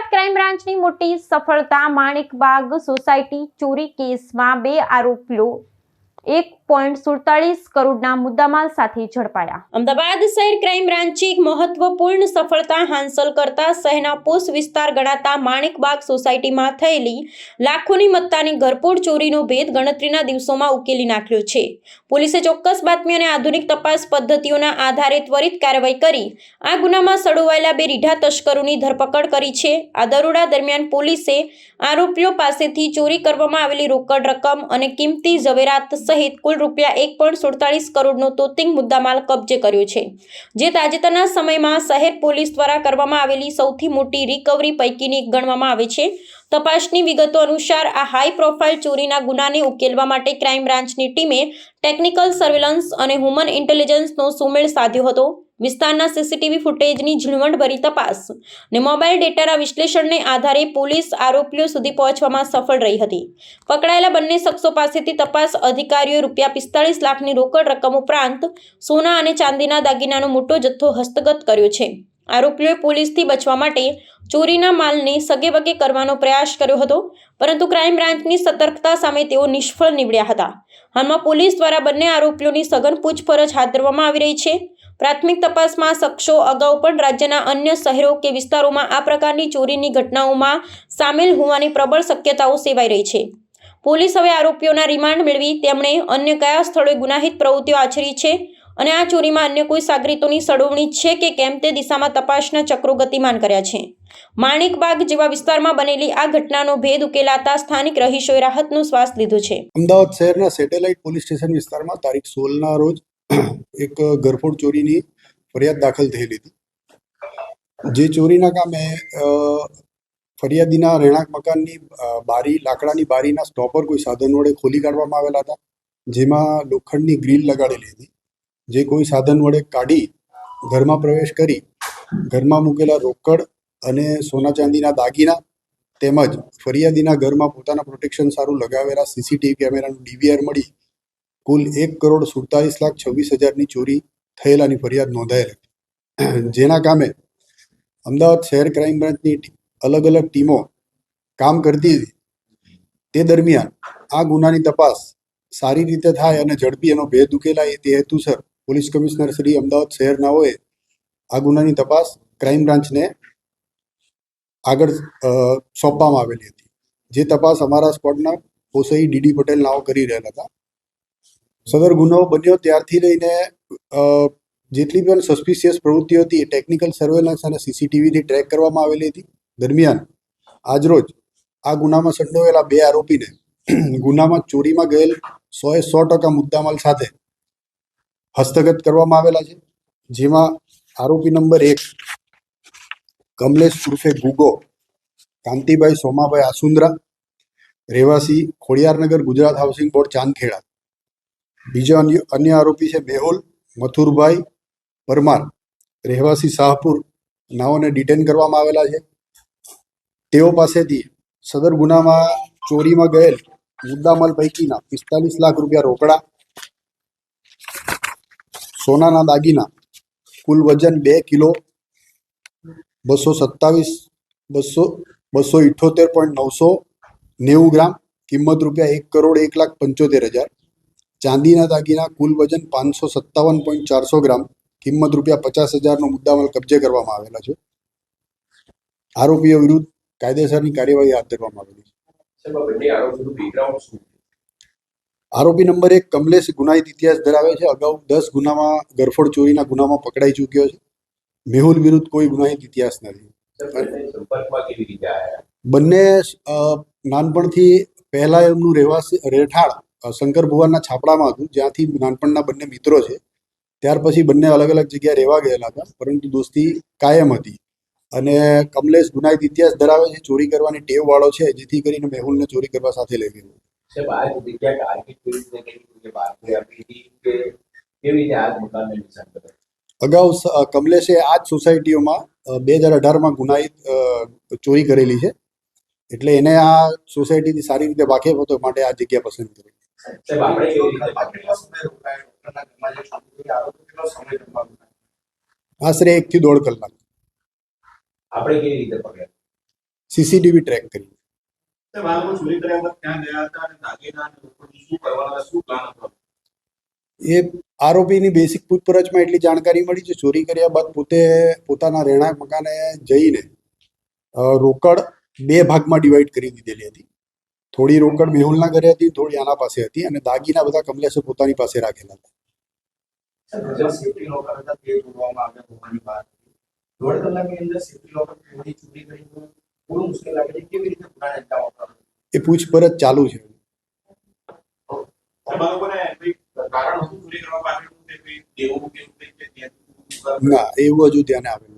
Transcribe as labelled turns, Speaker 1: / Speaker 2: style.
Speaker 1: Ahmedabad crime બ્રાન્ચની મોટી સફળતા માણેકબાગ સોસાયટી ચોરી કેસમાં 2 આરોપીઓ 1.47 કરોડના મુદ્દામાલ સાથે ઝડપાયા। અમદાવાદ શહેર ક્રાઇમ બ્રાન્ચે એક મહત્વપૂર્ણ સફળતા હાંસલ કરતા શહેરના પોસ્ટ વિસ્તાર ગણાતા માણેકબાગ સોસાયટીમાં થયેલી લાખોની મત્તાની ઘરફોડ ચોરીનો ભેદ ગણતરીના દિવસોમાં ઉકેલી નાખ્યો છે। પોલીસે ચોક્કસ બાતમી અને આધુનિક તપાસ પદ્ધતિઓના આધારે ત્વરિત કાર્યવાહી કરી આ ગુનામાં સડોવાયેલા 2 રીઢા તસ્કરોની ધરપકડ કરી છે। આ દરોડા દરમિયાન પોલીસે આરોપીઓ પાસેથી ચોરી કરવામાં આવેલી રોકડ રકમ અને કિંમતી ઝવેરાત સહિત કુલ રૂપિયા 1.47 કરોડનો તોતિંગ મુદ્દામાલ કબજે કર્યો છે, જે તાજેતરના સમયમાં શહેર પોલીસ દ્વારા કરવામાં આવેલી સૌથી મોટી રિકવરી પૈકીની એક ગણવામાં આવે છે। તપાસની વિગતો અનુસાર આ હાઈ પ્રોફાઇલ ચોરીના ગુનાને ઉકેલવા માટે ક્રાઇમ બ્રાન્ચની ટીમે ટેકનિકલ સર્વેલન્સ અને હ્યુમન ઇન્ટેલિજન્સનો સુમેળ સાધ્યો હતો। વિસ્તારના સીસીટીવી ફૂટેજની ઝીણવટભરી તપાસ અને મોબાઈલ ડેટાના વિશ્લેષણને આધારે પોલીસ આરોપીઓ સુધી પહોંચવામાં સફળ રહી હતી। પકડાયેલા બંને શખ્સો પાસેથી તપાસ અધિકારીઓએ રૂપિયા 45 લાખની રોકડ રકમ ઉપરાંત સોના અને ચાંદીના દાગીનાનો મોટો જથ્થો હસ્તગત કર્યો છે। આરોપીઓએ પોલીસથી બચવા માટે ચોરીના માલને સગેવગે કરવાનો પ્રયાસ કર્યો હતો, પરંતુ ક્રાઇમ બ્રાન્ચની સતર્કતા સામે તેઓ નિષ્ફળ નીવડ્યા હતા। હાલમાં પોલીસ દ્વારા બંને આરોપીઓની સઘન પૂછપરછ હાથ ધરવામાં આવી રહી છે। પ્રાથમિક તપાસમાં શખ્સો અગાઉ પણ રાજ્યના અન્ય શહેરો કે વિસ્તારોમાં આ પ્રકારની ચોરીની ઘટનાઓમાં સામેલ હોવાની પ્રબળ શક્યતાઓ સેવાઈ રહી છે। પોલીસ હવે આરોપીઓના રિમાન્ડ મેળવી તેમણે અન્ય કયા સ્થળોએ ગુનાહિત પ્રવૃત્તિઓ આચરી છે અને આ ચોરીમાં અન્ય કોઈ સાગરીતોની સડોવણી છે કે કેમ તે દિશામાં તપાસના ચક્રો ગતિમાન કર્યા છે। માણેકબાગ જેવા વિસ્તારમાં બનેલી આ ઘટનાનો ભેદ ઉકેલાતા સ્થાનિક રહીશોએ રાહતનો શ્વાસ લીધો છે।
Speaker 2: અમદાવાદ શહેરના સેટેલાઇટ પોલીસ સ્ટેશન વિસ્તારમાં તારીખ 16ના રોજ એક ઘરફોડ ચોરીની ફરિયાદ દાખલ થયેલી હતી, જે ચોરીના કામે ફરિયાદીના રહેણાંક મકાનની બારી, લાકડાની બારીના સ્ટોપર કોઈ સાધન વડે ખોલી કાઢવામાં આવેલા હતા, જેમાં લોખંડની ગ્રીલ લગાડેલી હતી, જે કોઈ સાધન વડે કાઢી ઘરમાં પ્રવેશ કરી ઘરમાં મૂકેલા રોકડ અને સોના ચાંદીના દાગીના તેમજ ફરિયાદીના ઘરમાં પોતાના પ્રોટેક્શન સારું લગાવેલા સીસીટીવી કેમેરાનું ડીવીઆર મળી કુલ 1,47,26,000ની ચોરી થયેલાની ફરિયાદ નોંધાયેલ હતી, જેના કામે અમદાવાદ શહેર ક્રાઇમ બ્રાન્ચની અલગ અલગ ટીમો કામ કરતી હતી। તે દરમિયાન આ ગુનાની તપાસ સારી રીતે થાય અને ઝડપી એનો ભેદ ઉકેલાય તે હેતુસર પોલીસ કમિશનર શ્રી અમદાવાદ શહેરનાઓએ આ ગુનાની તપાસ ક્રાઇમ બ્રાન્ચને આગળ સોંપવામાં આવેલી હતી, જે તપાસ અમારા સ્ક્વોડના ઓસઆઈ ડીડી પટેલ નાઓ કરી રહેલા હતા। સદર ગુનો બન્યો ત્યારથી લઈને જેટલી પણ સસ્પિશિયસ પ્રવૃત્તિઓ હતી એ ટેકનિકલ સર્વેલન્સ અને સીસીટીવીથી ટ્રેક કરવામાં આવેલી હતી। દરમિયાન આજરોજ આ ગુનામાં સંડોવાયેલા 2 આરોપીને ગુનામાં ચોરીમાં ગયેલ 100% મુદ્દામાલ સાથે હસ્તગત કરવામાં આવેલા છે, જેમાં આરોપી નંબર 1 કમલેશ ઉર્ફે ગુગો કાંતિભાઈ સોમાભાઈ આસુંદ્રા, રહેવાસી ખોડિયારનગર, ગુજરાત હાઉસિંગ બોર્ડ, ચાંદખેડા। બીજો અન્ય આરોપી છે મેહુલ મથુરભાઈ પરમાર, રહેવાસી શાહપુર, નાઓને ડિટેન કરવામાં આવેલા છે। તેઓ પાસેથી સદર ગુનામાં ચોરીમાં ગયેલ મુદ્દામાલ પૈકીના 45 લાખ રૂપિયા રોકડા, સોનાના દાગીના કુલ વજન 2 કિલો 278.990 ગ્રામ, કિંમત રૂપિયા 1,01,75,000, ચાંદીના દાગીના કુલ વજન 557.400 ગ્રામ, કિંમત રૂપિયા 50,000નો મુદ્દામાલ કબજે કરવામાં આવેલા છે। આરોપીઓ વિરુદ્ધ કાયદેસરની કાર્યવાહી હાથ ધરવામાં આવેલી છે। આરોપી નંબર 1 કમલેશ ગુનાહિત ઇતિહાસ ધરાવે છે, અગાઉ 10 ગુનામાં ઘરફોડ ચોરીના ગુનામાં પકડાઈ ચૂક્યો છે। મેહુલ વિરુદ્ધ કોઈ ગુનાહિત ઇતિહાસ નથી। બંને નાનપણથી પહેલા એમનું રહેઠાણ શંકર ભુવનના છાપડામાં હતું, જ્યાંથી નાનપણના બંને મિત્રો છે। ત્યાર પછી બંને અલગ અલગ જગ્યાએ રહેવા ગયેલા હતા, પરંતુ દોસ્તી કાયમ હતી અને કમલેશ ગુનાહિત ઇતિહાસ ધરાવે છે, ચોરી કરવાની ટેવ વાળો છે, જેથી કરીને મેહુલને ચોરી કરવા સાથે લઈ ગયો। અગાઉ કમલેશે આ જ સોસાયટીઓમાં 2018માં ગુનાહિત ચોરી કરેલી છે, એટલે એને આ સોસાયટીથી સારી રીતે વાકેફ હતો, માટે આ જગ્યા પસંદ કરી। આશરે 1 થી 1.5 કલાક। સીસીટીવી ટ્રેક કરી.
Speaker 3: સાહેબ, આ લોકો ચોરી કર્યા બાદ ક્યાં ગયા હતા અને દાગીના અને રોકડ શું કરવાના હતા, શું પ્લાન હતો?
Speaker 2: એ આરોપીની બેસિક પૂછપરછમાં એટલી જાણકારી મળી છે, ચોરી કર્યા બાદ પોતે પોતાના રહેણાંક મકાને જઈને રોકડ 2 ભાગમાં ડિવાઈડ કરી દીધેલી હતી. થોડી રોકડ મેહુલના ઘરે હતી, થોડી આના પાસે હતી, અને દાગીના બધા કમલેશે પોતાની પાસે રાખેલા હતા.
Speaker 3: સાહેબ, જેમાં સેફ્ટી લોકર હતા તે તોડવામાં આવ્યા હોવાની વાત હતી. 1.5 કલાકની અંદર સેફ્ટી લોકર તોડી ચોરી કરી તો થોડું મુશ્કેલ લાગે છે. કેવી રીતે પુરાણ અંજામ આપવાનું?
Speaker 2: એ પૂછપરછ ચાલુ છે.
Speaker 3: સાહેબ, આ લોકોને કોઈ કારણ હતું ચોરી કરવા પાછળનું કે કોઈ દેવું કે એવું કંઈ કે ત્યાં
Speaker 2: ના, એવું હજુ ધ્યાને આવેલું